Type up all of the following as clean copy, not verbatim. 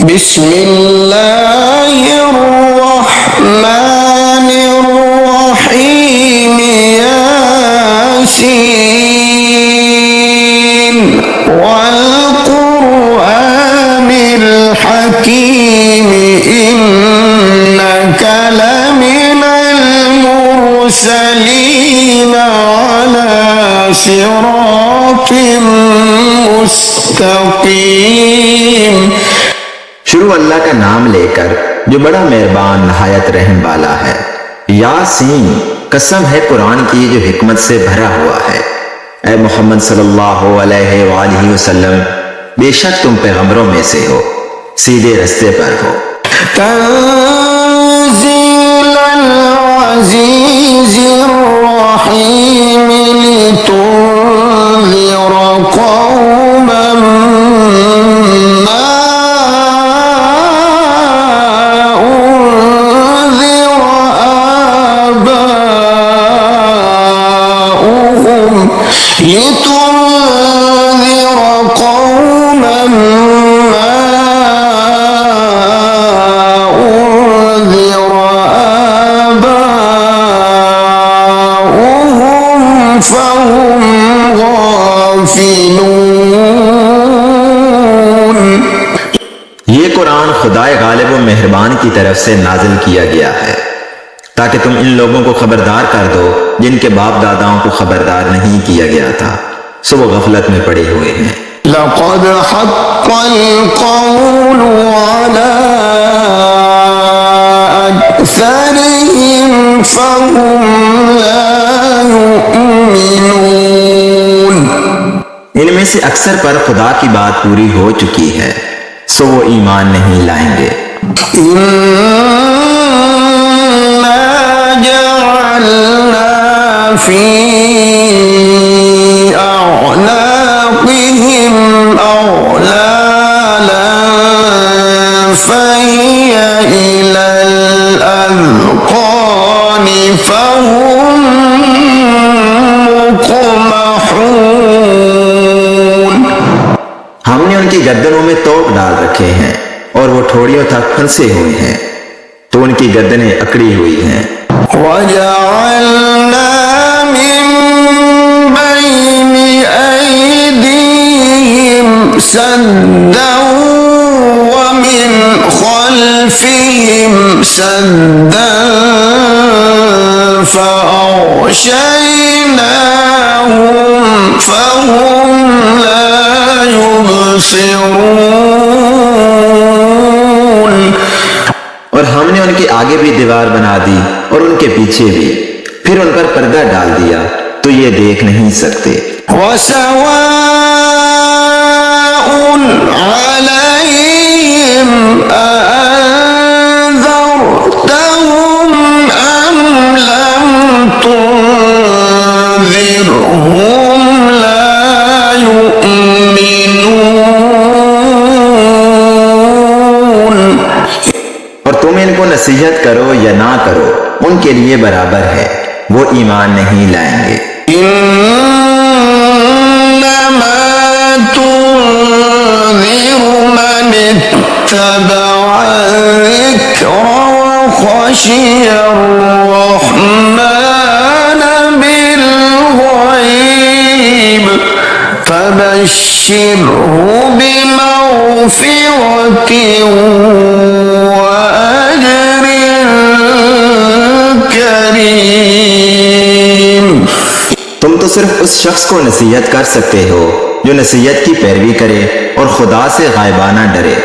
बिस्मिल्लाहिर्रहमानिर्रहीम यासीन वल कुरआनिल हकीम इन्नका लमिनल मुरसलीन अला सिरातिम मुस्तकीम। शुरू अल्लाह का नाम लेकर जो बड़ा मेहरबान नहायत रहम वाला है। यासीन, कसम है कुरान की जो हिकमत से भरा हुआ है। ऐ मोहम्मद सल्लल्लाहु अलैहि वसल्लम, बेशक तुम पैगंबरों में से हो, सीधे रास्ते पर हो। तंज़ीलल अज़ीज़िर रहीम लितुन्ज़िरा कौमन मा उन्ज़िरा आबाउहुम लितुन्ज़िरा कौमन ये कुरान खुदाए गालिब व मेहरबान की तरफ से नाजिल किया गया है ताकि तुम इन लोगों को खबरदार कर दो जिनके बाप दादाओं को खबरदार नहीं किया गया था, सो वो गफलत में पड़े हुए हैं। लक़द हक़्क़ल क़ौलु अला अक्सरिहिम फ़हुम ला युमिनून। इनमें से अक्सर पर खुदा की बात पूरी हो चुकी है, सो वो ईमान नहीं लाएंगे। इन्ना जअलना फी अअनाक़िहिम अग़लालन फ़हिय इलल अज़क़ानि फ़हुम मुक़महून। हमने उनकी गर्दनों में तोप डाल रखे हैं और वो ठोड़ियों तक फंसे हुए हैं, तो उनकी गर्दनें अकड़ी हुई हैं। वजअलना मिन बैनि ऐदीहिम सद्दन व मिन खल्फिहिम सद्दन फ़अग़शयनाहुम फ़हुम ला युबसिरून। और हमने उनके आगे भी दीवार बना दी और उनके पीछे भी, फिर उन पर पर्दा डाल दिया तो ये देख नहीं सकते। वसवाउन अलैहिम अअन्ज़रतहुम अम लम तुन्ज़िरहुम ला युमिनून। और तुम इनको नसीहत करो या ना करो, उनके लिए बराबर है, वो ईमान नहीं लाएंगे। इन्नमा तुन्ज़िरु मन इत्तबअ ज़िक्र व ख़शिय अर्रहमान बिलग़ैब फबश्शिरहु बिमग़फ़िरतिन व अज्रिन करीम। तुम तो सिर्फ उस शख्स को नसीहत कर सकते हो जो नसीहत की पैरवी करे और खुदा से गायबाना डरे,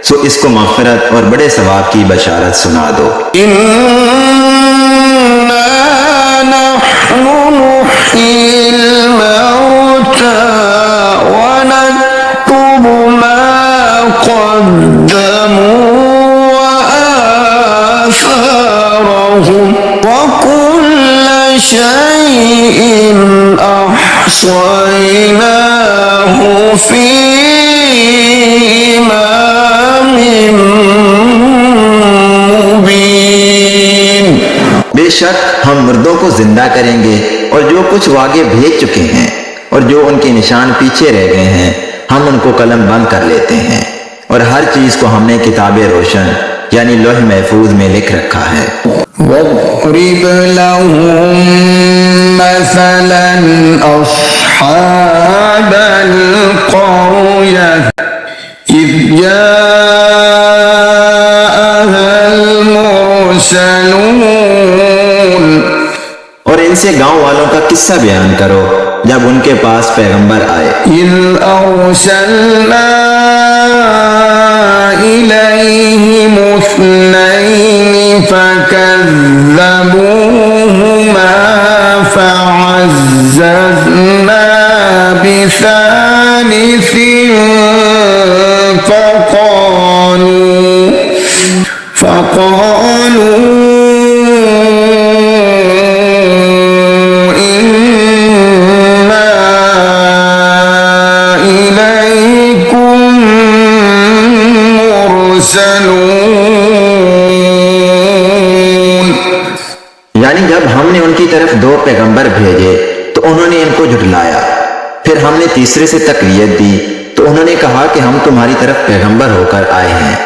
सो इसको मग़फ़िरत और बड़े सवाब की बशारत सुना दो। इन्ना नहनु नुह्यिल मौता व नक्तुबु मा क़द्दमू व आसारहुम व कुल्ल शैइन अहसयनाहु फी इमामिन मुबीन। बेशक हम मुर्दों को जिंदा करेंगे और जो कुछ वो आगे भेज चुके हैं और जो उनके निशान पीछे रह गए हैं हम उनको कलम बंद कर लेते हैं और और हर चीज को हमने किताब रोशन यानी लौह महफूज में लिख रखा है। واضرب لهم مثلا أصحاب القرية إذ جاءها المرسلون। और इनसे गांव वालों का किस्सा बयान करो जब उनके पास पैगंबर आए। إذ أرسلنا إليهم اثنين فكذبوهما فعززنا بثالث فقالوا यानी जब हमने उनकी तरफ दो पैगंबर भेजे तो उन्होंने इनको झुठलाया, फिर हमने तीसरे से तकरीयत दी तो उन्होंने कहा कि हम तुम्हारी तरफ पैगंबर होकर आए हैं।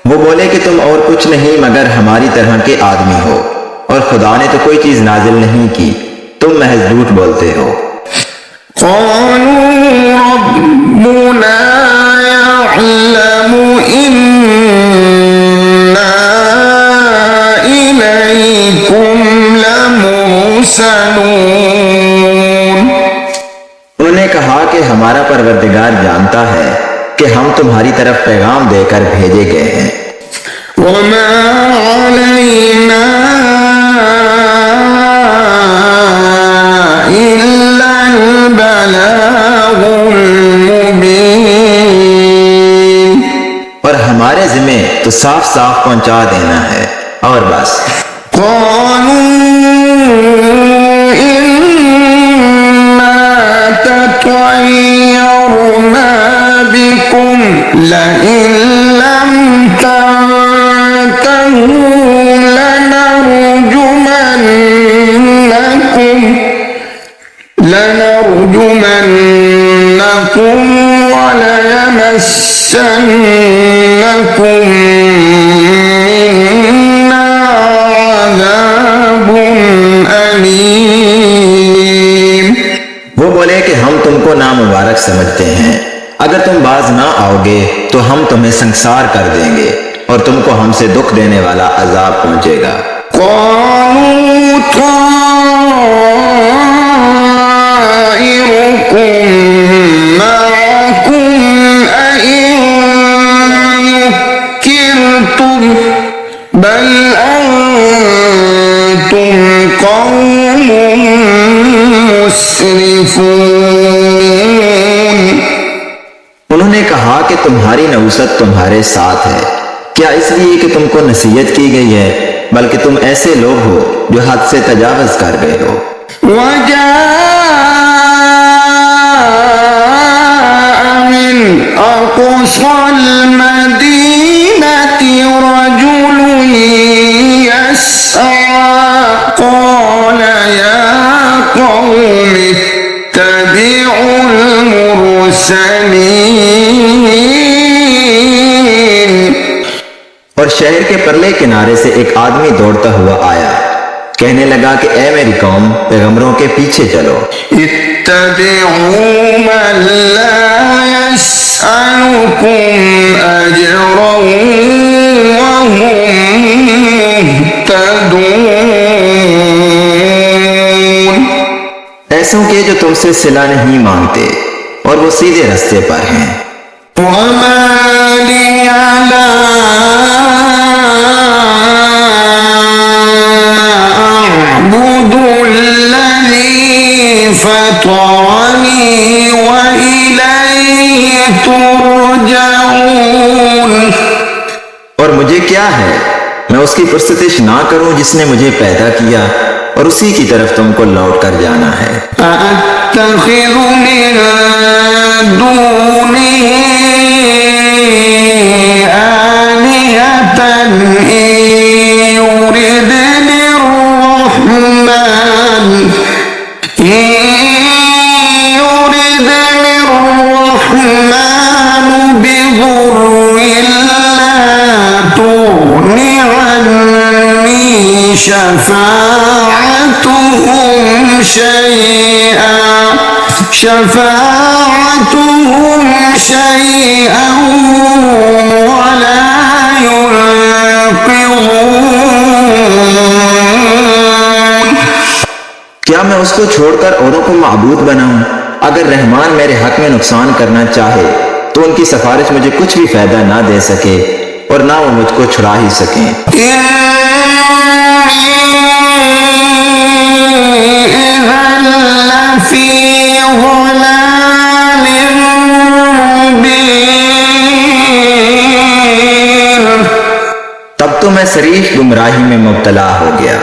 वो बोले कि तुम और कुछ नहीं मगर हमारी तरह के आदमी हो और खुदा ने तो कोई चीज नाजिल नहीं की, तुम महज झूठ बोलते हो। उन्होंने कहा कि हमारा परवरदिगार जानता है कि हम तुम्हारी तरफ पैगाम देकर भेजे गए हैं। वमा अलैना इल्लल बलागुल मुबीन। और हमारे जिम्मे तो साफ साफ पहुंचा देना है और बस। لئن لم تنتهوا لنرجمنكم وليمسنكم منا عذاب أليم। वो बोले कि हम तुमको नामुबारक समझते हैं, अगर तुम बाज ना आओगे तो हम तुम्हें संसार कर देंगे और तुमको हमसे दुख देने वाला अजाब पहुंचेगा। बल अंतुम कौम मुस्रिफून। उन्होंने कहा कि तुम्हारी नौसत तुम्हारे साथ है, क्या इसलिए कि तुमको नसीहत की गई है, बल्कि तुम ऐसे लोग हो जो हद से तजावज कर गए हो। मिन अक़सल मदीनति रजुल यस्आ क़ाल या क़ौम इत्तबिउल मुरसलीन। और शहर के परले किनारे से एक आदमी दौड़ता हुआ आया, कहने लगा कि ए मेरी कौम, पैगंबरों के पीछे चलो। इत्तबिउ मन ला यसअलुकुम अजरन व हुम मुहतदून। ऐसों के जो तुमसे सिला नहीं मांगते और वो सीधे रास्ते पर हैं। वमा लिया ला فطرني وإليه ترجعون। और मुझे क्या है, मैं उसकी पुरस्तिश ना करूं जिसने मुझे पैदा किया और उसी की तरफ तुमको लौट कर जाना है। أأتخذ من دونه آلهة إن يردني الرحمن بضر لا تغن عني شفاعتهم شيئا ولا ينقذون। क्या मैं उसको छोड़कर औरों को माबूद बनाऊं? अगर रहमान मेरे हक में नुकसान करना चाहे तो उनकी सिफारिश मुझे कुछ भी फायदा ना दे सके और ना वो मुझको छुड़ा ही सके। तब तो मैं शरीफ गुमराही में मुब्तला हो गया।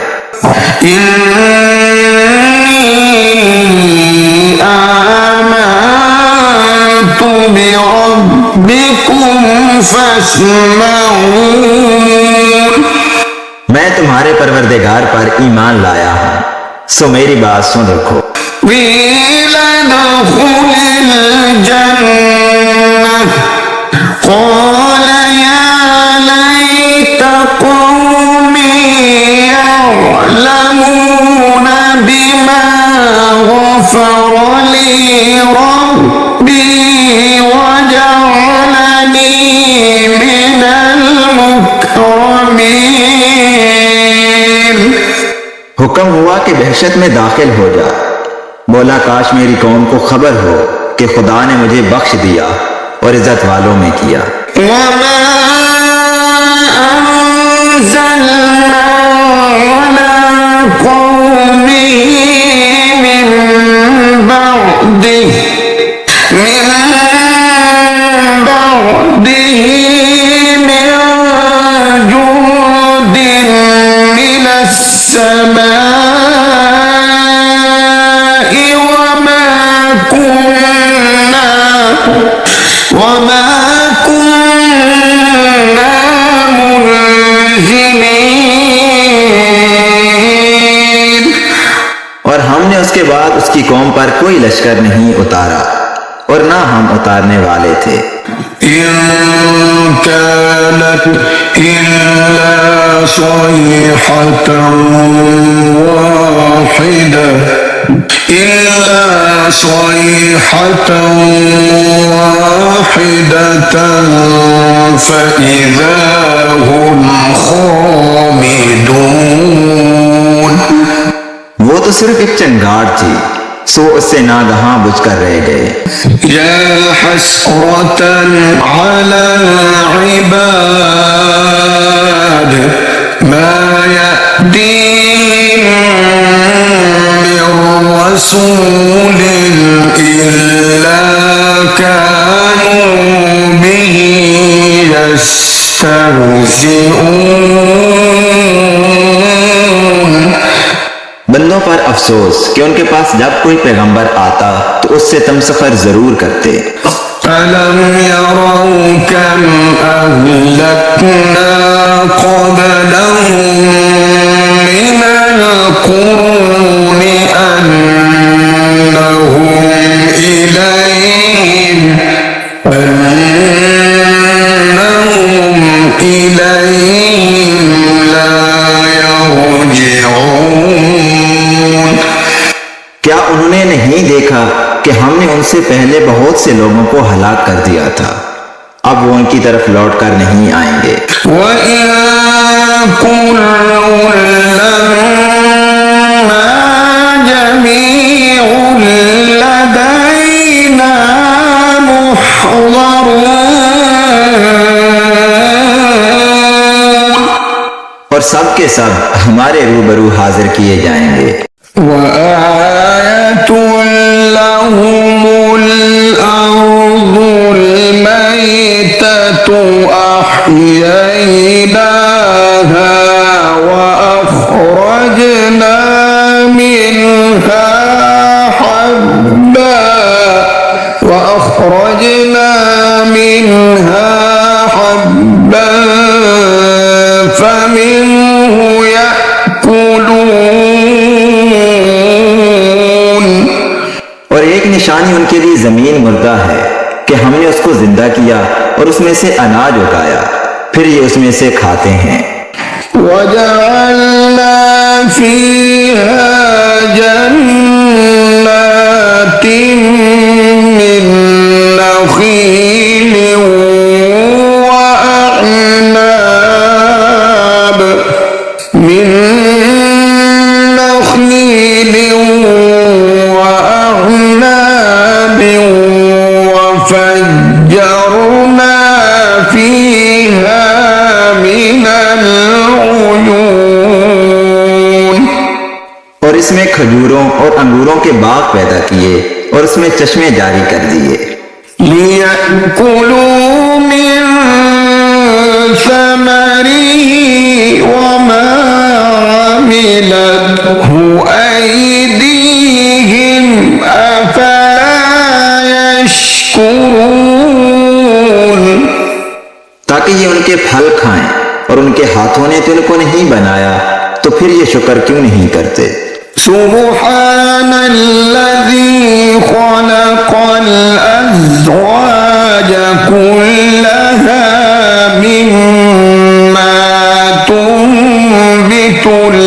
मैं तुम्हारे परवरदिगार पर ईमान लाया हूँ, सो मेरी बात सुन रखो। हुक्म हुआ कि बहशत में दाखिल हो जा। बोला काश मेरी कौम को खबर हो कि खुदा ने मुझे बख्श दिया और इज्जत वालों में किया। और हमने उसके बाद उसकी कौम पर कोई लश्कर नहीं उतारा और ना हम उतारने वाले थे। इन कानत इल्ला सयहतन वाहिदतन फइज़ा हुम खामिदून। वो तो सिर्फ एक चंगार थी, सो उससे नागहां बुझकर रह गए। या हसरतन अला इबाद मा यअतीहिम मिर रसूलिन इल्ला कानू बिही यस्तहज़िऊन। बंदों पर अफसोस कि उनके पास जब कोई पैगंबर आता तो उससे तमसखर जरूर करते। अलम यरौ कम अहलकना क़ब्लहुम मिनल क़ुरूनि अन्नहुम इलैहिम ला यरजिऊन। क्या उन्होंने नहीं देखा कि हमने उनसे पहले बहुत से लोगों को हलाक कर दिया था, अब वो उनकी तरफ लौट कर नहीं आएंगे। और सब के सब हमारे रूबरू हाजिर किए जाएंगे। वआयतुल لهم الأرض الميتة أحييناها وأخرجنا منها حبا فمنه يأكلون। और एक निशानी उनके लिए जमीन मुर्दा है कि हमने उसको जिंदा किया और उसमें से अनाज उगाया, फिर ये उसमें से खाते हैं। वजअलना फीहा जन्नातिन मिन नखील वअअनाब وفجرنا فيها من العيون। और इसमें खजूरों और अंगूरों के बाग पैदा किए और उसमें चश्मे जारी कर दिए। लियअकुलू मिन समरिही वमा अमिलतहु ऐदीहिम अफला यशकुरून। ताकि ये उनके फल खाएं, और उनके हाथों ने तो इनको नहीं बनाया, तो फिर ये शुक्र क्यों नहीं करते। सुब्हानल्लज़ी खलक़ल अज़वाज कुल्लहा मिम्मा तुंबितुल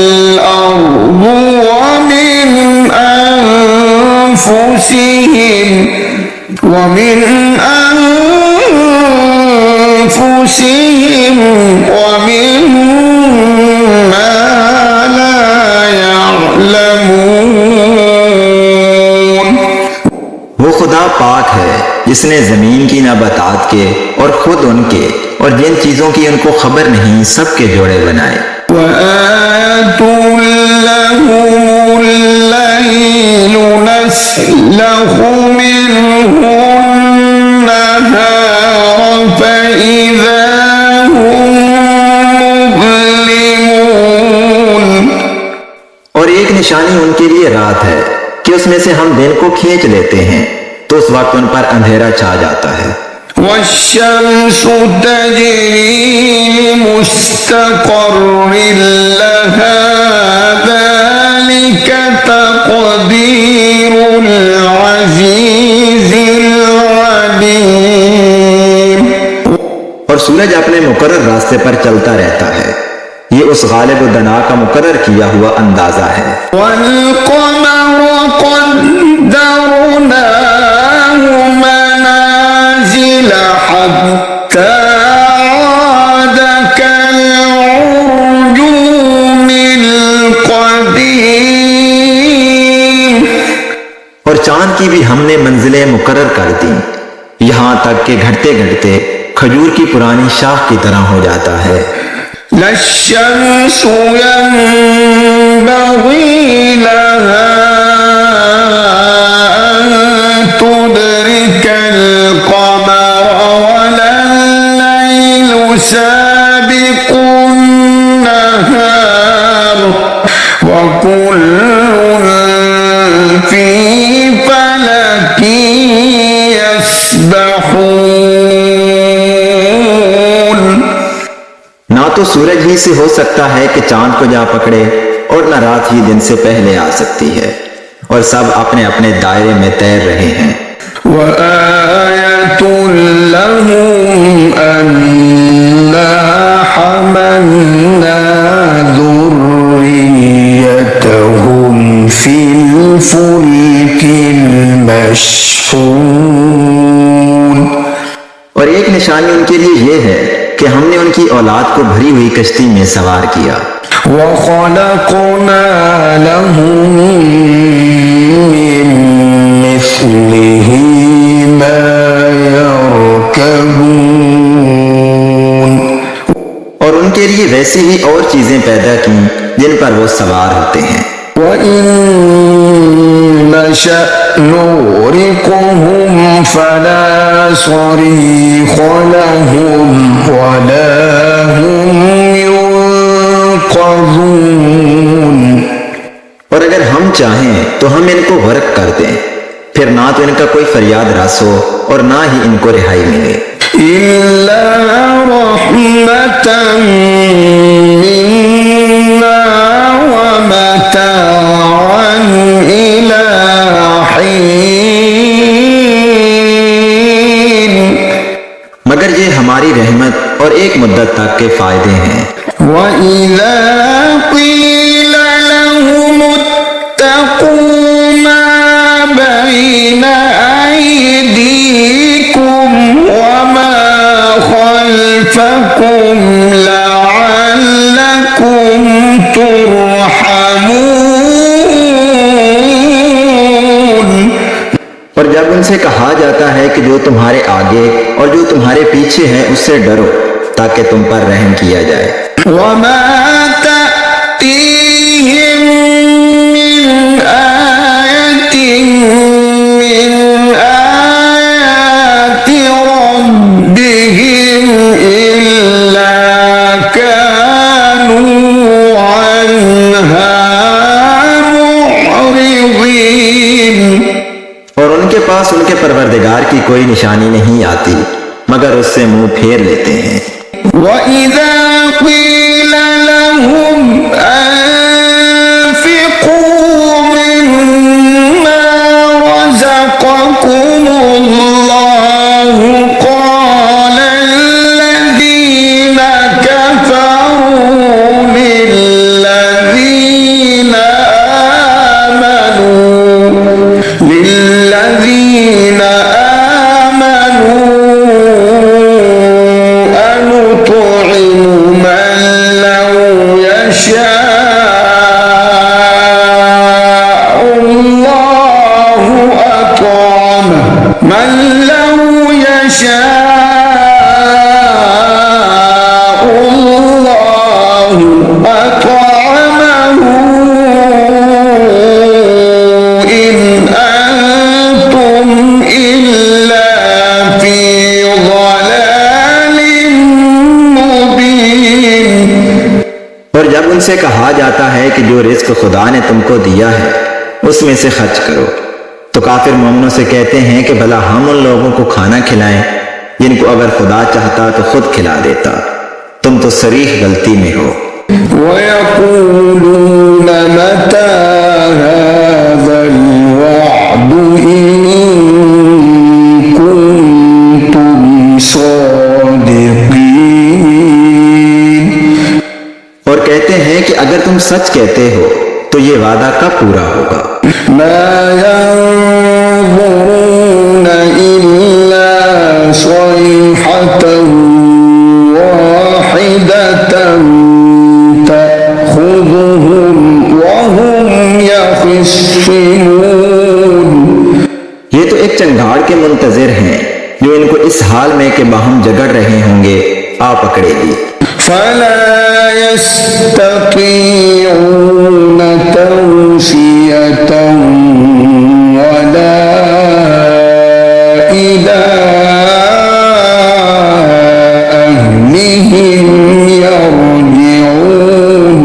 अर्दु व मिन अनफुसिहिम वमिम्मा ला यअलमून। वो खुदा पाक है जिसने जमीन की नबातात के और खुद उनके और जिन चीजों की उनको खबर नहीं सबके जोड़े बनाए। वआतुल लहुमुल लैल नस्लखु मिन्हु النهار فإذا هم مظلمون। और एक निशानी उनके लिए रात है कि उसमें से हम दिन को खींच लेते हैं, तो उस वक्त उन पर अंधेरा छा जाता है। والشمس تجري لمستقر لها ذلك تقدير العزيز العليم। और सूरज अपने मुकर्रर रास्ते पर चलता रहता है, ये उस गालिब व दना का मुकर्रर किया हुआ अंदाजा है। والقمر قدرناه منازل حتى عاد كالعرجون القديم। और चांद की भी हमने मंजिलें मुकर्रर कर दी, यहाँ तक कि घटते घटते खजूर की पुरानी शाख की तरह हो जाता है। लश्शम्स यंबग़ी लहा अन तुदरिकल क़मर वल्लैलु साबिक़ुन नहार वकुल्लुन फी फलकिन यस्बहून। ना तो सूरज ही से हो सकता है कि चांद को जा पकड़े, और न रात ही दिन से पहले आ सकती है, और सब अपने अपने दायरे में तैर रहे हैं। वआयतुल लहुम अन्ना हमलना ذُرِّيَّتَهُمْ फिल फुल्किल मशहून। और एक निशानी उनके लिए यह है कि हमने उनकी औलाद को भरी हुई कश्ती में सवार किया। वख़लक़ना लहुम मिन मिस्लिही मा यरकबून। और उनके लिए वैसी ही और चीजें पैदा की जिन पर वो सवार होते हैं। وإن نشأ نغرقهم فلا صريخ لهم ولا هم ينقذون। और अगर हम चाहें तो हम इनको गर्क कर दें, फिर ना तो इनका कोई फरियाद रस हो और ना ही इनको रिहाई मिले। इल्ला रहमतन मिन्ना व मताअन इला हीन। मगर ये हमारी रहमत और एक मुद्दत तक के फायदे हैं। व इज़ा क़ील लहुम इत्तक़ू मा बैन अयदीकुम व मा खल्फकुम लअल्लकुम तुरहमून। और जब उनसे कहा जाता है कि जो तुम्हारे आगे और जो तुम्हारे पीछे है उससे डरो ताकि तुम पर रहम किया जाए। वमा तअतीहिम मिन आयतिन मिन आयाति रब्बिहिम इल्ला कानू अन्हा मुअरिदीन। और उनके पास उनके परवरदिगार की कोई निशानी नहीं आती मगर उससे मुंह फेर लेते हैं। वइज़ा क़ील लहुम अन्फ़िक़ू मिम्मा रज़क़कुमुल्लाहु क़ाल अल्लज़ीना कफ़रू लिल्लज़ीना आमनू अनुत'iमु मन लौ यशाअल्लाहु अत'अमहु मन लौ यशाअल्लाहु अत'अमहु इन अंतुम इल्ला फी ज़लालिम मुबीन। और जब उनसे कहा जाता है कि जो रिज्क खुदा ने तुमको दिया है उसमें से खर्च करो तो काफिर मोमिनों से कहते हैं कि भला हम उन लोगों को खाना खिलाएं जिनको अगर खुदा चाहता तो खुद खिला देता, तुम तो सरीह गलती में हो। वयक़ूलून मता हाज़ल वअदु इन कुन्तुम सादिक़ीन। और कहते हैं कि अगर तुम सच कहते हो तो ये वादा कब पूरा होगा। मा यंज़ुरून इल्ला सयहतन वाहिदतन तअख़ुज़ुहुम वहुम यख़िस्सिमून। ये तो एक चंगाड़ के मुंतजिर हैं जो इनको इस हाल में कि बाहम जगड़ रहे होंगे आ पकड़ेगी। फला यस्ततीऊन तौसियतन वला इला अहलिहिम यरजिऊन।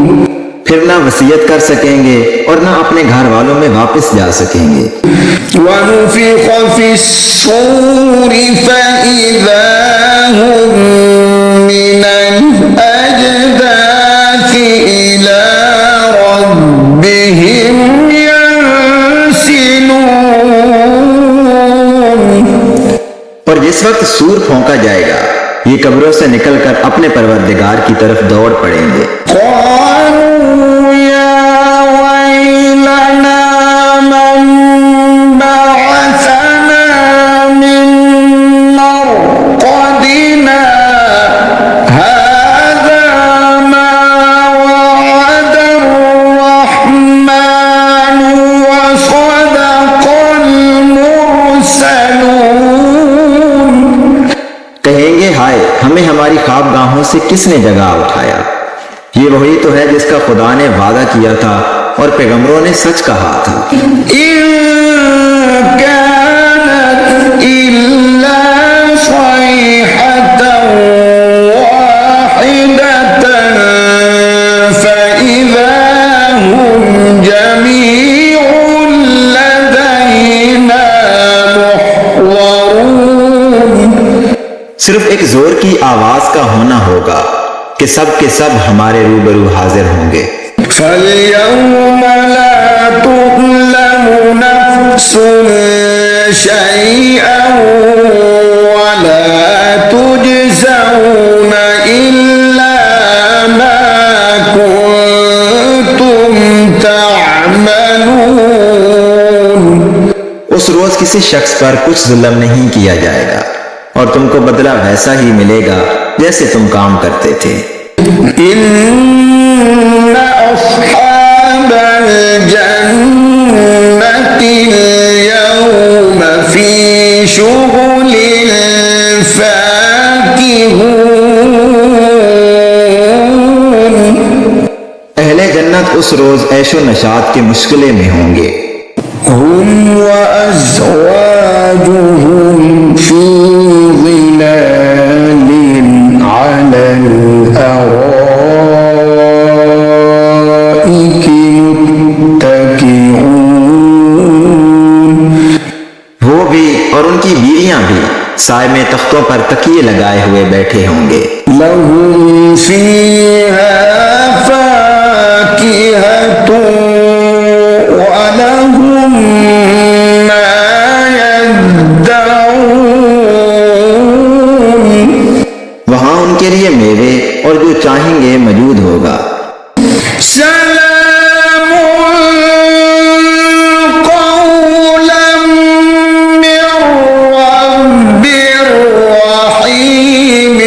फिर ना वसीयत कर सकेंगे और ना अपने घर वालों में वापस जा सकेंगे। वनुफ़िख़ फ़िस्सूर फ़इज़ा हुम मिनल अजदाथि इला रब्बिहिम यंसिलून। और जिस वक्त सूर फौंका जाएगा ये कब्रों से निकलकर अपने परवरदिगार की तरफ दौड़ पड़ेंगे। क़ालू या वैलना मन बअसना मिन मरक़दिना हाज़ा मा वअदर रहमानु व सदक़ल मुरसलून। कहेंगे हाय हमें हमारी ख्वाबगाहों से किसने जगा उठाया। ये वही तो है जिसका खुदा ने वादा किया था और पैगंबरों ने सच कहा था। इन कानत इल्ला सयहतन वाहिदतन फइज़ा हुम जमीउन लदैना मुहज़रून। सिर्फ एक जोर की आवाज का होना होगा कि सब के सब हमारे रूबरू हाजिर होंगे। فَالْيَوْمَ لَا تُظْلَمُ نَفْسٌ شَيْئًا وَلَا تُجْزَوْنَ إِلَّا مَا كُنتُمْ تَعْمَلُونَ। उस रोज किसी शख्स पर कुछ जुल्म नहीं किया जाएगा और तुमको बदला वैसा ही मिलेगा जैसे तुम काम करते थे। इन्ना अस्हाबल जन्नति यौम फी शुगुलिन फाकिहून। अहले जन्नत उस रोज ऐशो नशात के मुश्किले में होंगे। हुम व अज़वाजुहुम फी ज़िलालिन अलल अराइकि मुत्तकिऊन। वो भी और उनकी बीवियां भी साए में तख्तों पर तकिए लगाए हुए बैठे होंगे। लहुम फीहा फाकिहतुन व लहुम मा यद्दऊन। वहां उनके लिए मेवे और जो चाहेंगे मौजूद होगा। सलामुन कौलन मिर रब्बिर रहीम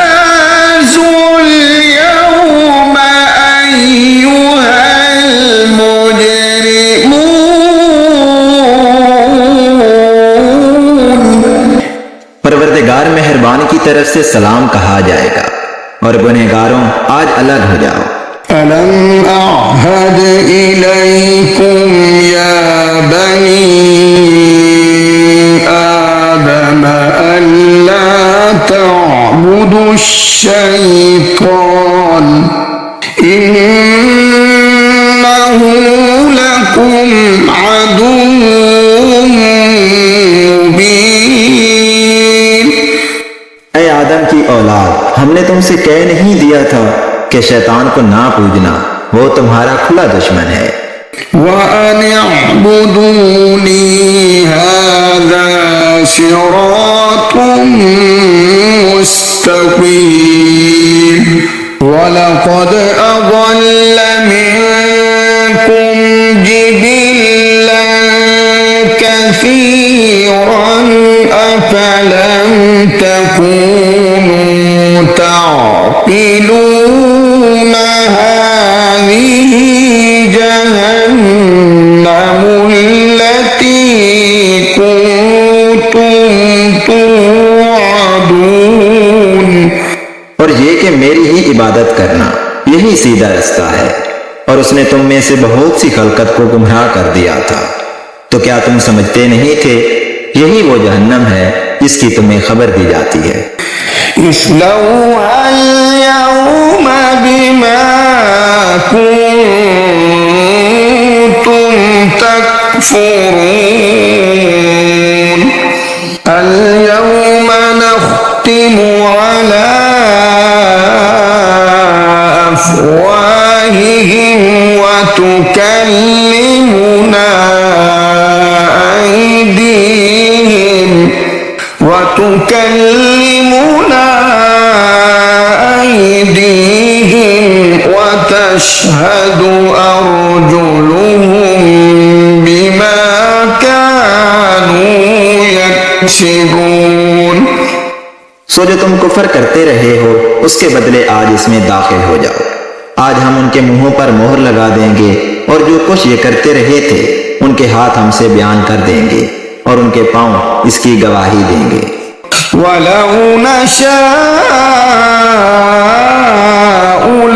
वम्ताजुल यौमा अय्युहल मुजरिमून। परवरदिगार मेहरबान की तरफ से सलाम कहा जाएगा और गुनहगारों आज अलग हो जाओ। अलम अअहद इलैकुम या बनी आदम अल्ला तअबुदु शैतान इन्नहु लकुम अदुव्वुम मुबीन। ऐ आदम की औलाद, हमने तुमसे कह नहीं दिया था कि शैतान को ना पूजना, वो तुम्हारा खुला दुश्मन है। وأن اعبدوني هذا صراط مستقيم ولقد أضل منكم جبلا كثيرا أفلم تكونوا تعقلون هذه جهنم التي كنتم توعدون। और ये कि मेरी ही इबादत करना यही सीधा रास्ता है, और उसने तुम में से बहुत सी खलकत को गुमराह कर दिया था। तो क्या तुम समझते नहीं थे यही वो जहन्नम है जिसकी तुम्हें खबर दी जाती है। इस्लौहा अल-यौम बिमा कुंतुम तकफुरून। अल-यौम नख्तिमु अला अफ़वाहिहिम व तुकल्लिमुना أيديهم وتشهد أرجلهم بما كانوا يكسبون। सो जो तुम कुफर करते रहे हो उसके बदले आज इसमें दाखिल हो जाओ। आज हम उनके मुंहों पर मोहर लगा देंगे और जो कुछ ये करते रहे थे उनके हाथ हमसे बयान कर देंगे और उनके पांव इसकी गवाही देंगे। ولو نشاء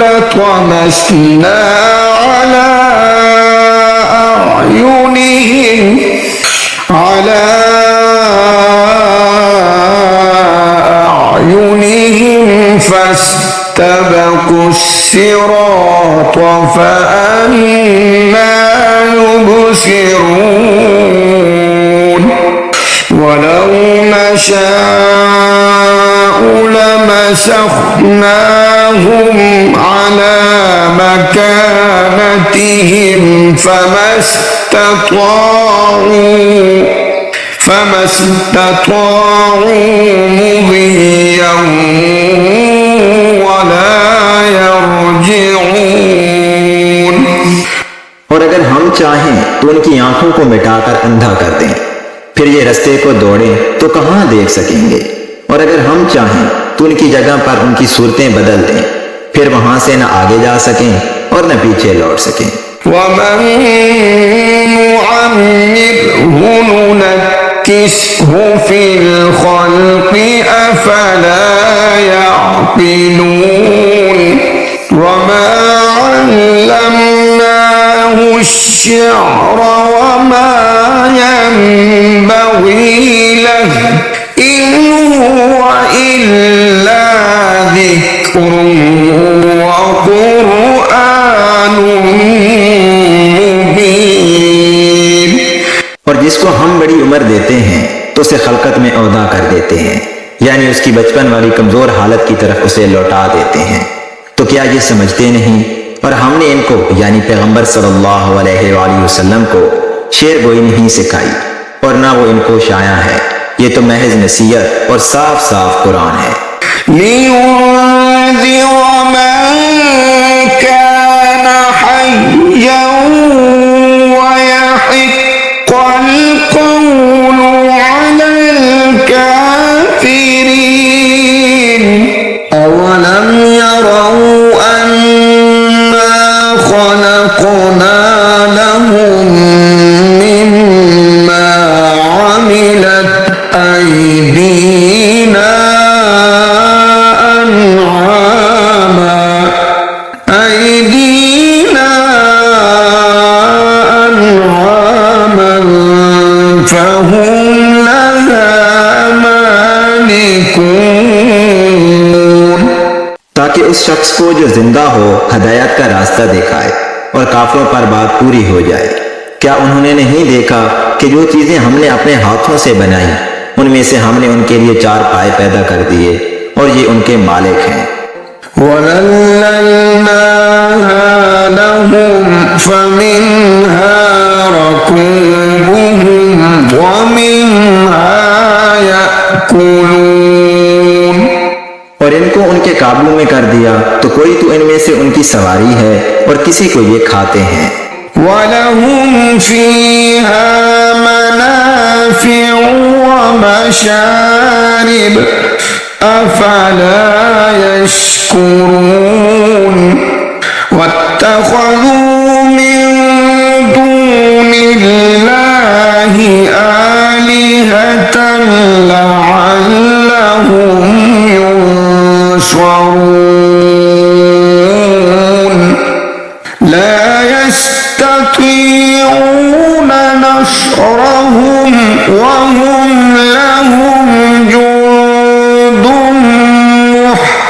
لطمسنا على أعينهم فاستبقوا الصراط فأنى يبصرون ولو نشاء لمسخناهم على مكانتهم فما استطاعوا مضيا ولا يرجعون। और अगर हम चाहें तो उनकी आंखों को मिटाकर अंधा कर दें, फिर ये रास्ते को दौड़ें तो कहां देख सकेंगे। और अगर हम चाहें तो उनकी जगह पर उनकी सूरतें बदल दें, फिर वहां से न आगे जा सकें और न पीछे लौट सकें। वमन नुअम्मिरहु नुनक्किसहु फिल खल्क़ि अफला यअक़िलून वमा अल्लमनाहु अश्शिअर वमा यंबग़ी लहु इन हुव इल्ला ज़िक्रुन व क़ुरआनुन मुबीन। और जिसको हम बड़ी उम्र देते हैं तो उसे खलकत में औदा कर देते हैं, यानी उसकी बचपन वाली कमजोर हालत की तरफ उसे लौटा देते हैं। तो क्या ये समझते नहीं? और हमने इनको यानी पैगंबर सल्लल्लाहु अलैहि वसल्लम को शेर गोई नहीं सिखाई और ना वो इनको शाया है। ये तो महज नसीहत और साफ साफ कुरान है। लियुन्ज़िर मन कान हय्यन वयहिक़्क़ल क़ौलु अलल काफ़िरीन अवलम यरौ अन्ना खलक़ना लहुम मिम्मा अमिलत अयदीना अन'ामन फहुम लहा मालिकून। ताकि उस शख्स को जो जिंदा हो हदायत का रास्ता दिखाए और काफिरों पर बात पूरी हो जाए। क्या उन्होंने नहीं देखा कि जो चीजें हमने अपने हाथों से बनाई उनमें से हमने उनके लिए 4 पाए पैदा कर दिए और ये उनके मालिक हैं। वज़ल्लल्नाहा लहुम फमिन्हा रकूबुहुम वमिन्हा यअकुलून। और इनको उनके काबू में कर दिया तो कोई तो इनमें से उनकी सवारी है और किसी को ये खाते हैं। वलहुम फीहा मनाफ़िउ व मशारिब अफला यश्कुरून वत्तख़ज़ू मिन दूनिल्लाहि आलिहतन लअल्लहुम युनसरून ला यस्ततीऊन नस्रहुम वहुम लहुम जुन्दुम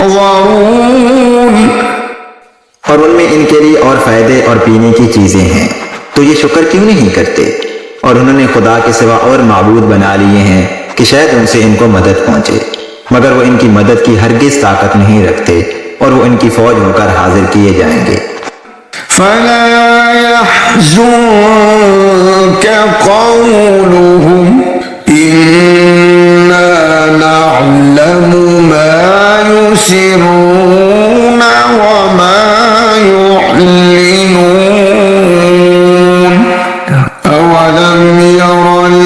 मुहज़रून। और उनमें इनके लिए और फायदे और पीने की चीजें हैं, तो ये शुक्र क्यों नहीं करते? और उन्होंने खुदा के सिवा और माबूद बना लिए हैं कि शायद उनसे इनको मदद पहुंचे, मगर वो इनकी मदद की हरगिज ताकत नहीं रखते और वो इनकी फौज होकर हाजिर किए जाएंगे। फला यहज़ुनक क़ौलुहुम इन्ना नअलमु मा युसिर्रून व मा युअलिनून अवलम यरल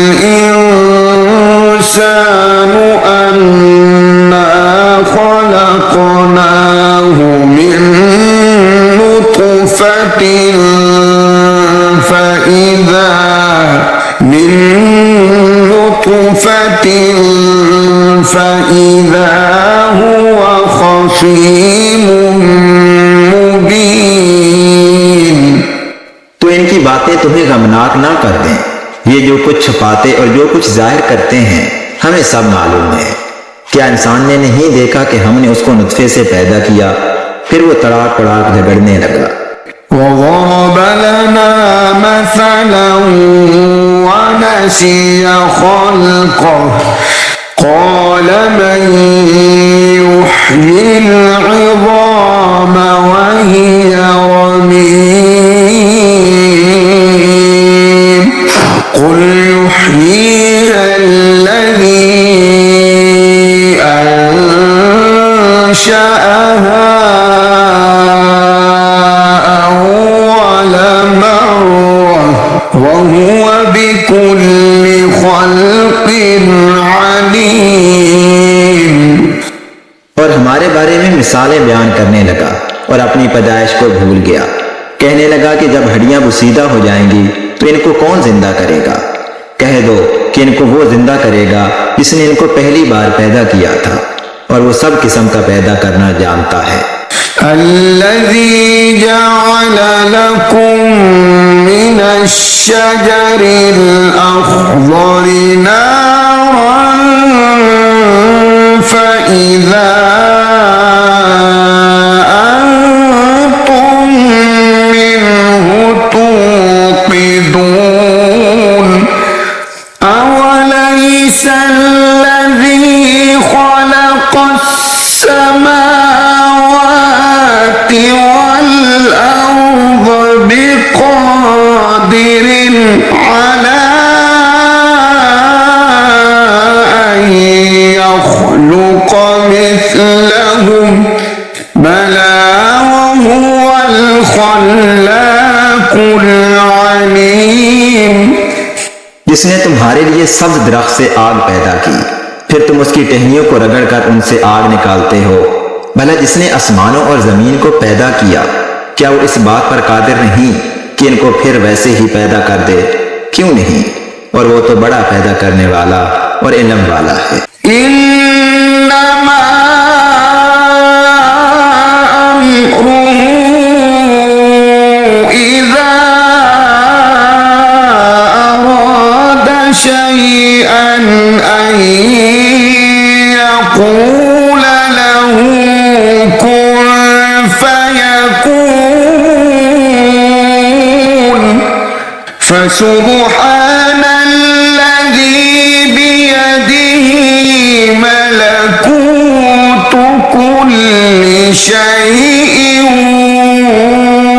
इंसानु अन्ना खलक़नाहु मिन नुत्फ़तिन فإذا هو خصيم मुबीन। तो इनकी बातें तुम्हें गमनाक ना कर दें। ये जो कुछ छुपाते और जो कुछ जाहिर करते हैं हमें सब मालूम है। क्या इंसान ने नहीं देखा कि हमने उसको नुत्फे से पैदा किया, फिर वो तड़ाक तड़ाक झगड़ने लगा। وضرب لنا مثلا ونسي خلقه قال من يحيي العظام وهي رميم قل يحييها الذي أنشأها وهو بكل خلق عليم। और हमारे बारे में मिसालें बयान करने लगा और अपनी पैदाइश को भूल गया। कहने लगा कि जब हड्डियां बुसीदा हो जाएंगी तो इनको कौन जिंदा करेगा। कह दो कि इनको वो जिंदा करेगा जिसने इनको पहली बार पैदा किया था और वो सब किस्म का पैदा करना जानता है। الذي جعل لكم من الشجر الأخضر نارا فإذا أنتم منه توقدون أوليس الذي خلق السماوات والأرض بقادر على أن يخلق مثلهم بلى وهو الخلاق العليم। जिसने तुम्हारे लिए सब्ज दरख्त से आग पैदा की, फिर तुम उसकी टहनियों को रगड़कर उनसे आग निकालते हो। भला जिसने आसमानों और जमीन को पैदा किया, क्या वो इस बात पर कादिर नहीं कि इनको फिर वैसे ही पैदा कर दे? क्यों नहीं? और वो तो बड़ा पैदा करने वाला और इल्म वाला है। इन्नमा अम्रुहु इज़ा अरादा शैअन अन यक़ूल लहू कुन फयकून फसुब्हान الذي بيده ملكوت كل شيء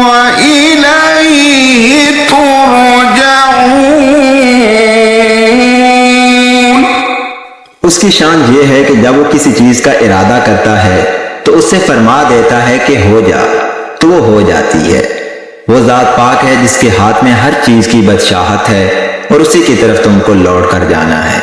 وإليه ترجعون। उसकी शान ये है कि जब वो किसी चीज का इरादा करता है तो उससे फरमा देता है कि हो जा, तो वो हो जाती है। वो जात पाक है जिसके हाथ में हर चीज की बादशाहत है और उसी की तरफ तुमको लौट कर जाना है।